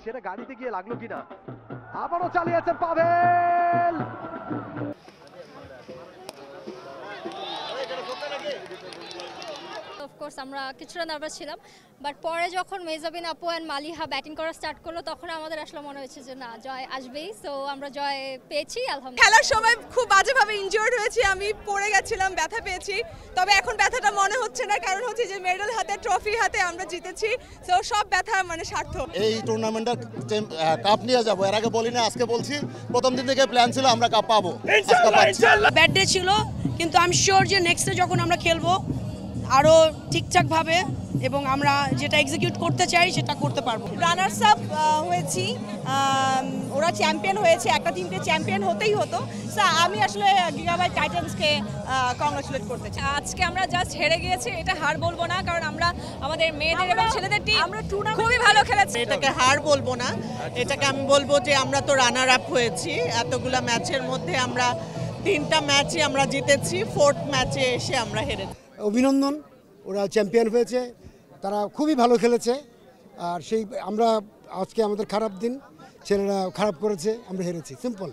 সেটা গাড়িতে গিয়ে লাগলো কিনা, আবারও চালিয়েছেন পাভেল। অফকোর্স আমরা কিছুটা নার্ভাস ছিলাম, বাট পরে যখন মেজাবিন আপু অ্যান্ড মালিহা ব্যাটিং করা স্টার্ট করলো তখন আমাদের আসলে মনে হয়েছে যে না, জয় আসবেই। সো আমরা জয় পেয়েছি আলহামদুলিল্লাহ। খেলার সময় খুব বাজেভাবে ইনজিওর্ড হয়েছি, আমি পড়ে গেছিলাম, ব্যথা পেয়েছি। তবে এখন ব্যথাটা মনে হচ্ছে না, কারণ হচ্ছে যে মেডেল হাতে, ট্রফি হাতে আমরা জিতেছি। সো সব ব্যথা মানে সার্থক। এই টুর্নামেন্টের কাপ নিয়ে যাবো, এর আগে বলি না, আজকে বলছি। প্রথম দিন থেকে প্ল্যান ছিল আমরা কাপ পাবো, ব্যাড ডে ছিল, কিন্তু আমি শিওর যে নেক্সটে যখন আমরা খেলবো আরও ঠিকঠাকভাবে এবং আমরা যেটা এক্সিকিউট করতে চাই সেটা করতে পারবো। রানার্স আপ হয়েছি, ওরা চ্যাম্পিয়ন হয়েছে, একটা টিমকে চ্যাম্পিয়ন হতেই হতো। সো আমি আসলে গিগাবাইট টাইটান্সকে কংগ্রাচুলেট করতে চাই। আজকে আমরা জাস্ট হেরে গিয়েছি, এটা হার বলবো না, কারণ আমরা আমাদের মেয়েদের এবং ছেলেদের টিম আমরা খুবই ভালো খেলেছি। এটাকে হার বলবো না, এটাকে আমি বলবো যে আমরা তো রানার আপ হয়েছি। এতগুলা ম্যাচের মধ্যে আমরা 3টা ম্যাচই আমরা জিতেছি, 4th ম্যাচে এসে আমরা হেরেছি। অভিনন্দন, ওরা চ্যাম্পিয়ন হয়েছে, তারা খুবই ভালো খেলেছে। আর সেই আমরা আজকে আমাদের খারাপ দিন, ছেলেরা খারাপ করেছে, আমরা হেরেছি, সিম্পল।